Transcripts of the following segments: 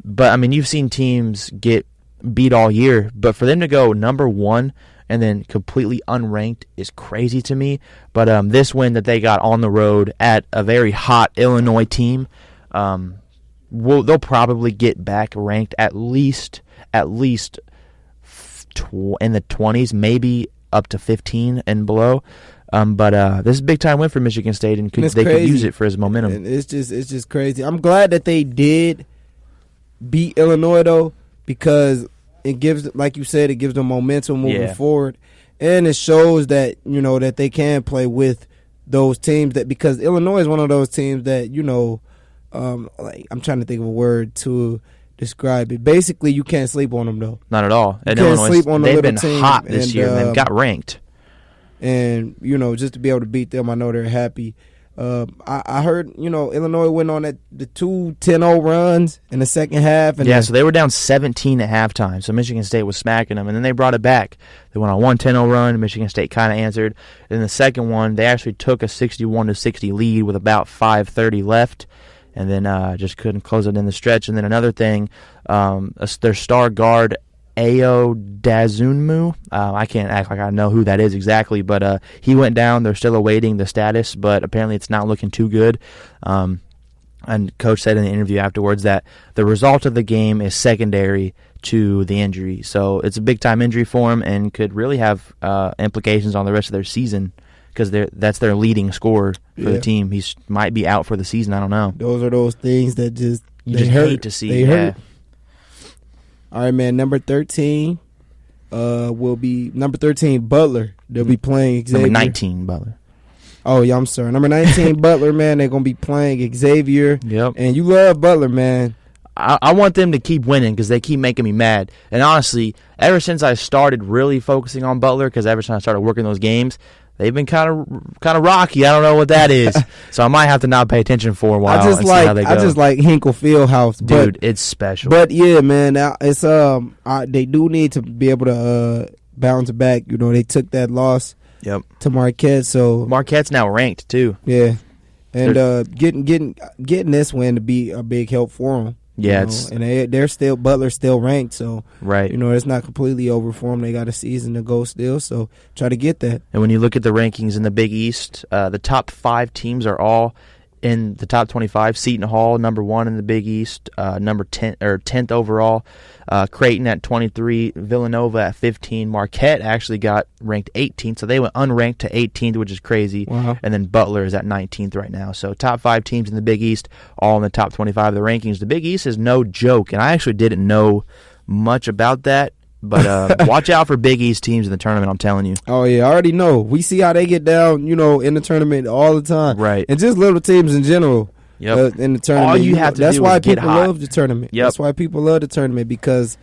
But I mean, you've seen teams get beat all year, but for them to go number 1 and then completely unranked is crazy to me. But this win that they got on the road at a very hot Illinois team, they'll probably get back ranked at least in the 20s, maybe up to 15 and below. But this is a big time win for Michigan State, and they could use it for his momentum. And it's just crazy. I'm glad that they did beat Illinois though, because it gives, like you said, it gives them momentum moving forward, and it shows that that they can play with those teams, that because Illinois is one of those teams that like, I'm trying to think of a word to describe it. Basically, you can't sleep on them though. Not at all. You can't sleep on the they've little been team, hot this year. They've got ranked, and just to be able to beat them, I know they're happy. I heard, Illinois went on the 2 10-0 runs in the second half. And so they were down 17 at halftime, so Michigan State was smacking them, and then they brought it back. They went on 1 10-0 run, Michigan State kind of answered. And the second one, they actually took a 61-60 lead with about 5:30 left, and then just couldn't close it in the stretch. And then another thing, their star guard, Ayo Dazunmu. I can't act like I know who that is exactly, but he went down. They're still awaiting the status, but apparently it's not looking too good. And Coach said in the interview afterwards that the result of the game is secondary to the injury. So it's a big-time injury for him and could really have implications on the rest of their season, because that's their leading scorer for the team. He might be out for the season. I don't know. Those are those things that you just hate to see. They hurt. All right, man. Number 13 will be number 13 Butler. They'll be playing Xavier. Number 19 Butler. Oh yeah, I'm sorry. Number 19 Butler, man. They're gonna be playing Xavier. Yep. And you love Butler, man. I want them to keep winning because they keep making me mad. And honestly, ever since I started really focusing on Butler, because ever since I started working those games, they've been kind of rocky. I don't know what that is, so I might have to not pay attention for a while. I just like Hinkle Fieldhouse, dude. It's special. But yeah, man, it's they do need to be able to bounce back. They took that loss to Marquette, so Marquette's now ranked too. Yeah, and getting this win to be a big help for them. Yeah, and they're still Butler's still ranked, so right. It's not completely over for them. They got a season to go still, so try to get that. And when you look at the rankings in the Big East, the top 5 teams are all in the top 25. Seton Hall, number 1 in the Big East, number 10 or 10th overall. Creighton at 23, Villanova at 15. Marquette actually got ranked 18th, so they went unranked to 18th, which is crazy. Wow. And then Butler is at 19th right now. So top 5 teams in the Big East, all in the top 25 of the rankings. The Big East is no joke, and I actually didn't know much about that. But watch out for Big East teams in the tournament, I'm telling you. Oh, yeah, I already know. We see how they get down, in the tournament all the time. Right. And just little teams in general in the tournament. All you have to do is get hot. That's why people love the tournament. Yep. That's why people love the tournament, because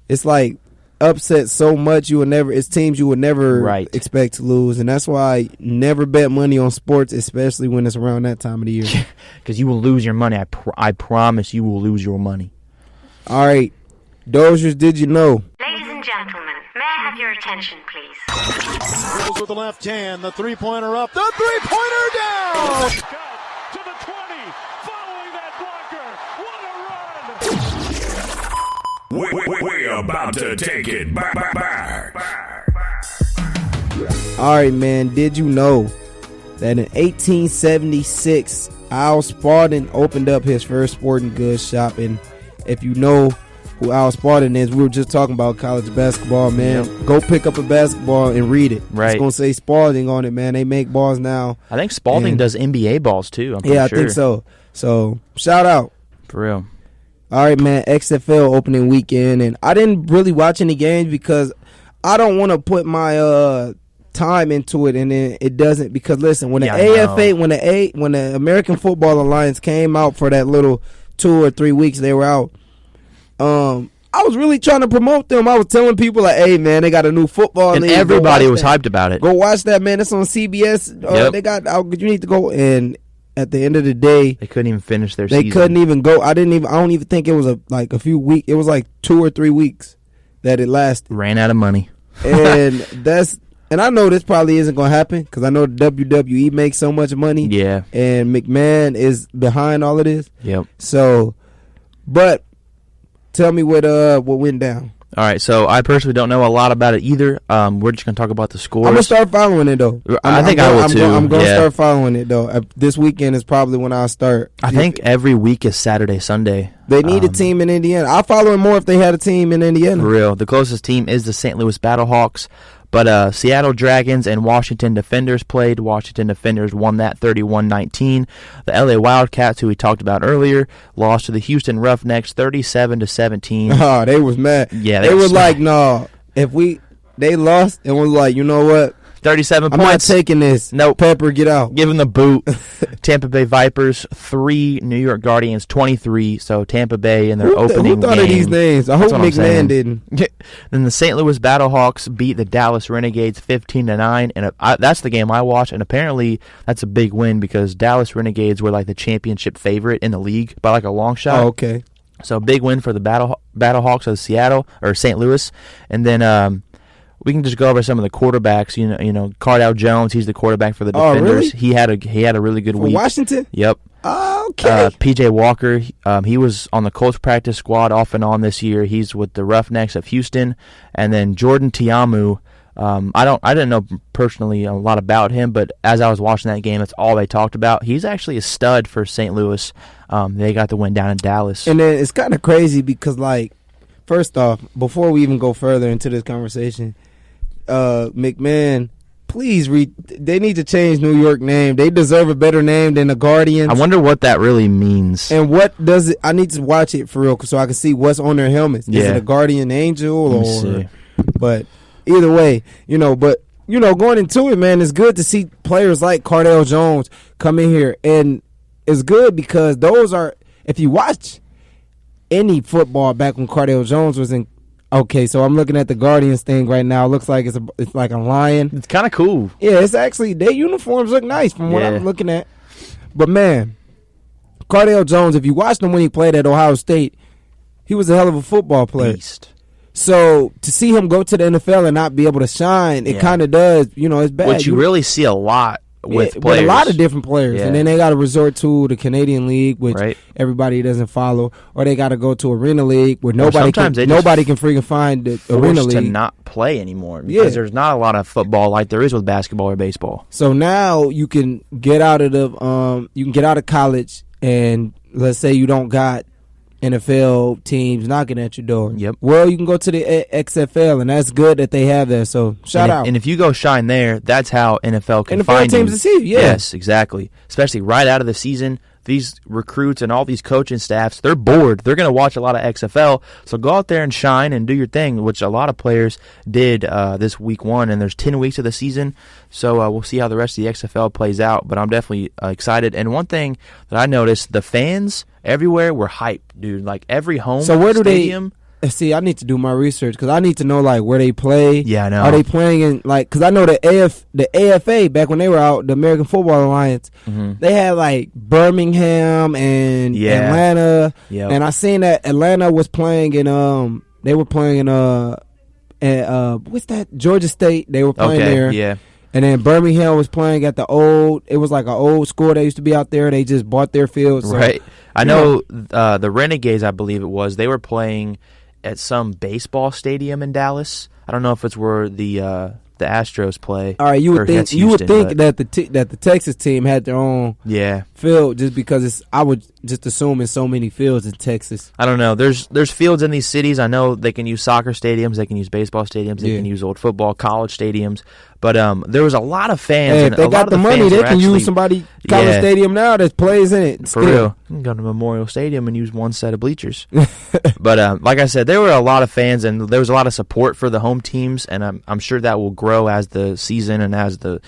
it's like upset so much it's teams you would never expect to lose. And that's why I never bet money on sports, especially when it's around that time of the year. Because you will lose your money. I promise you will lose your money. All right. Dozers, did you know? Ladies and gentlemen, may I have your attention, please? Dribbles with the left hand, the three-pointer up, the three-pointer down! To the 20, following that blocker, what a run! We're about to take it back. All right, man, did you know that in 1876, Al Spalding opened up his first sporting goods shop? And if you know who Al Spalding is, we were just talking about college basketball, man. Yep. Go pick up a basketball and read it. Right. It's going to say Spalding on it, man. They make balls now. I think Spalding does NBA balls, too. I'm pretty sure. I think so. So, shout out. For real. All right, man. XFL opening weekend. And I didn't really watch any games because I don't want to put my time into it, and then it doesn't. Because, listen, when the AFA, when the American Football Alliance came out for that little 2 or 3 weeks they were out, I was really trying to promote them. I was telling people, like, hey, man, they got a new football and league. Everybody was hyped about it. Go watch that, man. It's on CBS. You need to go. And at the end of the day, they couldn't even finish their season. They couldn't even go. I don't even think it was a few weeks. It was like 2 or 3 weeks that it lasted. Ran out of money. And and I know this probably isn't going to happen because I know the WWE makes so much money. Yeah. And McMahon is behind all of this. Yep. So, but tell me what went down. All right, so I personally don't know a lot about it either. We're just going to talk about the scores. I'm going to start following it, though. I think I will, too. I'm going to start following it, though. This weekend is probably when I'll start. I think every week is Saturday, Sunday. They need a team in Indiana. I'll follow it more if they had a team in Indiana. For real. The closest team is the St. Louis Battlehawks. But Seattle Dragons and Washington Defenders played. Washington Defenders won that 31-19. The LA Wildcats, who we talked about earlier, lost to the Houston Roughnecks 37-17. Oh, they was mad. Yeah, they were like, no, they lost and was like, you know what? 37 I'm points. not taking this. Nope. Pepper, get out. Give him the boot. Tampa Bay Vipers 3, New York Guardians 23. So Tampa Bay in their opening who thought game. of these names? I hope McMahon didn't. Then the St. Louis Battlehawks beat the Dallas Renegades 15-9, and that's the game I watched. And apparently that's a big win because Dallas Renegades were like the championship favorite in the league by like a long shot. Oh, okay. So big win for the Battlehawks of Seattle or St. Louis, and then. We can just go over some of the quarterbacks. You know, Cardale Jones. He's the quarterback for the Defenders. Really? He had a really good week. Washington. Yep. Okay. PJ Walker. He was on the Colts practice squad off and on this year. He's with the Roughnecks of Houston, and then Jordan Tiamu. I didn't know personally a lot about him, but as I was watching that game, that's all they talked about. He's actually a stud for St. Louis. They got the win down in Dallas. And then it's kind of crazy because, like, first off, before we even go further into this conversation. McMahon, please they need to change New York name. They deserve a better name than the Guardians. I wonder what that really means. And what does it? I need to watch it for real so I can see what's on their helmets. Is it a Guardian Angel or? But either way, going into it, man, it's good to see players like Cardale Jones come in here, and it's good because those are. If you watch any football back when Cardale Jones was in. Okay, so I'm looking at the Guardians thing right now. It looks like it's like a lion. It's kind of cool. Yeah, it's actually their uniforms look nice from what I'm looking at. But man, Cardale Jones, if you watched him when he played at Ohio State, he was a hell of a football player. Beast. So to see him go to the NFL and not be able to shine, it kind of does. It's bad. Which you really see a lot. With players. A lot of different players, and then they got to resort to the Canadian League, which everybody doesn't follow, or they got to go to Arena League, where nobody can freaking find the Arena League to not play anymore because there's not a lot of football like there is with basketball or baseball. So now you can get out of college, and let's say you don't got NFL teams knocking at your door. Yep. Well, you can go to the XFL, and that's good that they have that. So shout out. And if you go shine there, that's how NFL can find teams you. to see. Yeah. Yes, exactly. Especially right out of the season. These recruits and all these coaching staffs, they're bored. They're going to watch a lot of XFL. So go out there and shine and do your thing, which a lot of players did this week 1. And there's 10 weeks of the season. So we'll see how the rest of the XFL plays out. But I'm definitely excited. And one thing that I noticed, the fans everywhere were hyped, dude. Like every home stadium. See, I need to do my research because I need to know like where they play. Yeah, I know. Are they playing in like? Because I know the AFA back when they were out, the American Football Alliance, they had like Birmingham and Atlanta. Yep. And I seen that Atlanta was playing in they were playing in what's that, Georgia State? They were playing there. Yeah. And then Birmingham was playing at it was like an old school that used to be out there. They just bought their field. So, right. I know the Renegades, I believe it was, they were playing at some baseball stadium in Dallas. I don't know if it's where the Astros play. All right, you would think that the Texas team had their own field just because I would just assume in so many fields in Texas. I don't know. There's fields in these cities. I know they can use soccer stadiums, they can use baseball stadiums, they can use old football, college stadiums. But there was a lot of fans. Hey, and if they got the money, they can use somebody college stadium now that plays in it. For real. You can go to Memorial Stadium and use one set of bleachers. But like I said, there were a lot of fans and there was a lot of support for the home teams, and I'm sure that will grow as the season and as the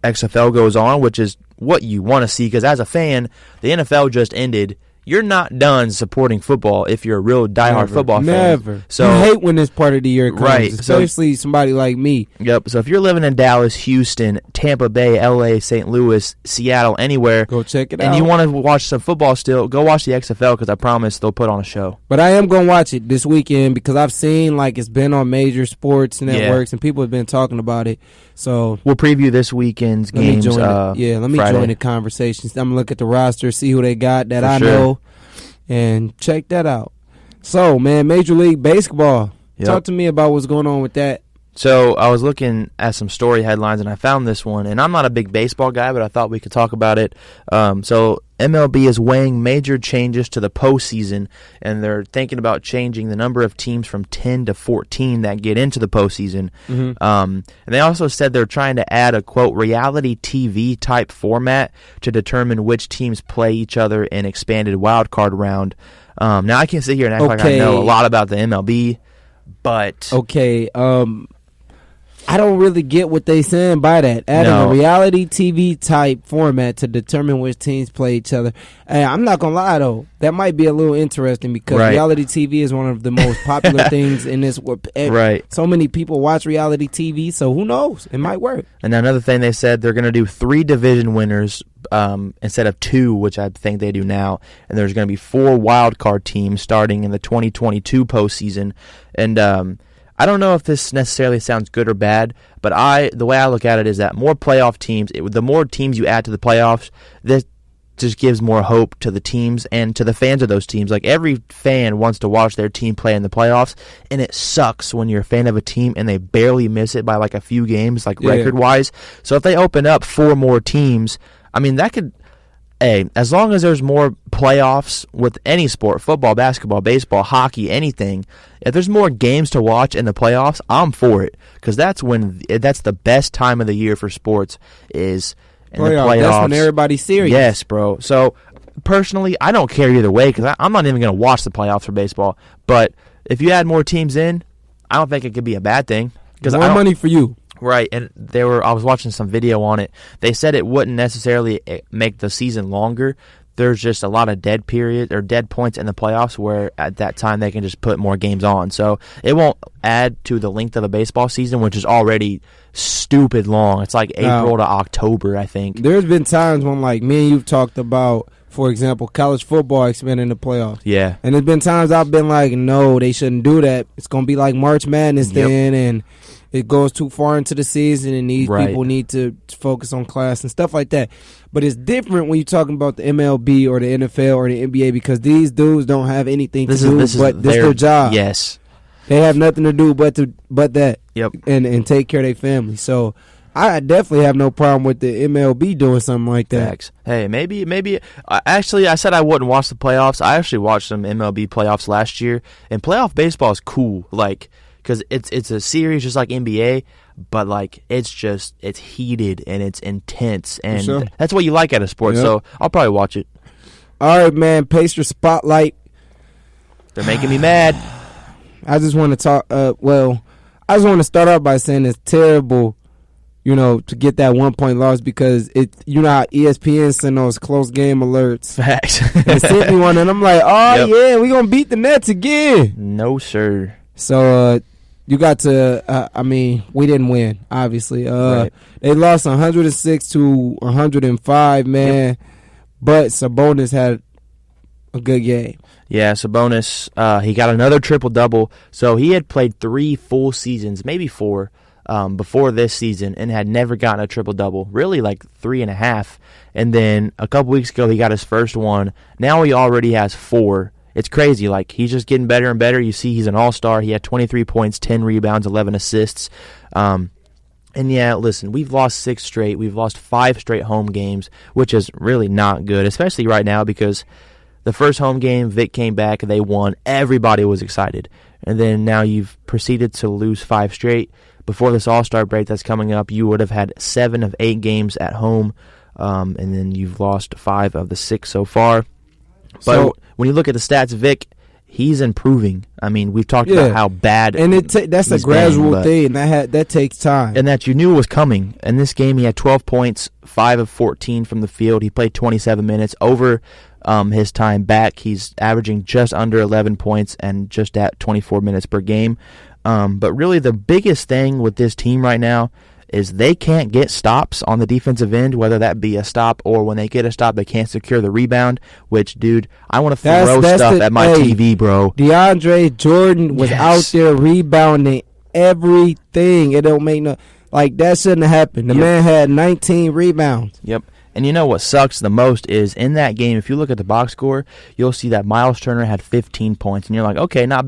XFL goes on, which is what you want to see because as a fan, the NFL just ended. You're not done supporting football if you're a real diehard football fan. Never. So you hate when this part of the year comes, especially somebody like me. Yep. So if you're living in Dallas, Houston, Tampa Bay, LA, St. Louis, Seattle, anywhere, go check it out. And you want to watch some football still, go watch the XFL because I promise they'll put on a show. But I am going to watch it this weekend because I've seen like it's been on major sports networks and people have been talking about it. So we'll preview this weekend's games. Let me Friday. join the conversations. I'm going to look at the roster, see who they got that I know, and check that out. So, man, Major League Baseball. Yep. Talk to me about what's going on with that. So I was looking at some story headlines, and I found this one. And I'm not a big baseball guy, but I thought we could talk about it. So MLB is weighing major changes to the postseason, and they're thinking about changing the number of teams from 10 to 14 that get into the postseason. Mm-hmm. And they also said they're trying to add a, quote, reality TV type format to determine which teams play each other in expanded wild card round. Now, I can't sit here and act like I know a lot about the MLB, but... Okay, I don't really get what they saying by that. Adding a reality TV type format to determine which teams play each other. Hey, I'm not going to lie, though. That might be a little interesting because reality TV is one of the most popular things in this world. Right. So many people watch reality TV, so who knows? It might work. And another thing they said, they're going to do 3 division winners instead of 2, which I think they do now. And there's going to be 4 wild card teams starting in the 2022 postseason. And I don't know if this necessarily sounds good or bad, but the way I look at it is that more playoff teams, the more teams you add to the playoffs, this just gives more hope to the teams and to the fans of those teams. Like, every fan wants to watch their team play in the playoffs, and it sucks when you're a fan of a team and they barely miss it by like a few games, like record-wise. So if they open up 4 more teams, I mean, that could... Hey, as long as there's more playoffs with any sport, football, basketball, baseball, hockey, anything, if there's more games to watch in the playoffs, I'm for it. Because that's the best time of the year for sports is in the playoffs. That's when everybody's serious. Yes, bro. So, personally, I don't care either way because I'm not even going to watch the playoffs for baseball. But if you add more teams in, I don't think it could be a bad thing. More money for you. Right, and I was watching some video on it. They said it wouldn't necessarily make the season longer. There's just a lot of dead points in the playoffs where at that time they can just put more games on. So it won't add to the length of the baseball season, which is already stupid long. It's like April to October, I think. There's been times when, like, me and you've talked about, for example, college football expanding the playoffs. Yeah. And there's been times I've been like, no, they shouldn't do that. It's going to be like March Madness then, and it goes too far into the season, and these people need to focus on class and stuff like that. But it's different when you're talking about the MLB or the NFL or the NBA because these dudes don't have anything to do but this their job. Yes. They have nothing to do but that. Yep. And take care of their family. So I definitely have no problem with the MLB doing something like that. Facts. Hey, maybe. Actually, I said I wouldn't watch the playoffs. I actually watched some MLB playoffs last year, and playoff baseball is cool. Like, because it's a series just like NBA, but like it's heated and it's intense, and that's what you like out of sports. Yep. So I'll probably watch it. All right, man. Pacer Spotlight. They're making me mad. I just want to talk. I just want to start off by saying it's terrible, to get that 1-point loss because how ESPN send those close game alerts. Facts. They sent me one, and I'm like, yeah, we gonna beat the Nets again. No, sir. So you got to. We didn't win, obviously. They lost 106 to 105, man. Yep. But Sabonis had a good game. Yeah, Sabonis, he got another triple-double. So he had played 3 full seasons, maybe 4, before this season and had never gotten a triple-double, really like 3.5. And then a couple weeks ago, he got his first one. Now he already has 4. It's crazy. Like, he's just getting better and better. You see he's an all-star. He had 23 points, 10 rebounds, 11 assists. And, yeah, listen, we've lost 6 straight. We've lost 5 straight home games, which is really not good, especially right now because the first home game, Vic came back, they won. Everybody was excited. And then now you've proceeded to lose 5 straight. Before this All-Star break that's coming up, you would have had 7 of 8 games at home, and then you've lost 5 of the 6 so far. But when you look at the stats, Vic, he's improving. I mean, we've talked about how bad, and that's a gradual thing. That takes time, and that you knew was coming. In this game, he had 12 points, 5 of 14 from the field. He played 27 minutes. Over his time back, he's averaging just under 11 points and just at 24 minutes per game. But really, the biggest thing with this team right now is they can't get stops on the defensive end, whether that be a stop or when they get a stop, they can't secure the rebound, which, dude, I want to throw stuff at my TV, bro. DeAndre Jordan was out there rebounding everything. It don't make no... Like, that shouldn't have happened. The man had 19 rebounds. Yep. And you know what sucks the most is in that game, if you look at the box score, you'll see that Miles Turner had 15 points. And you're like, okay, not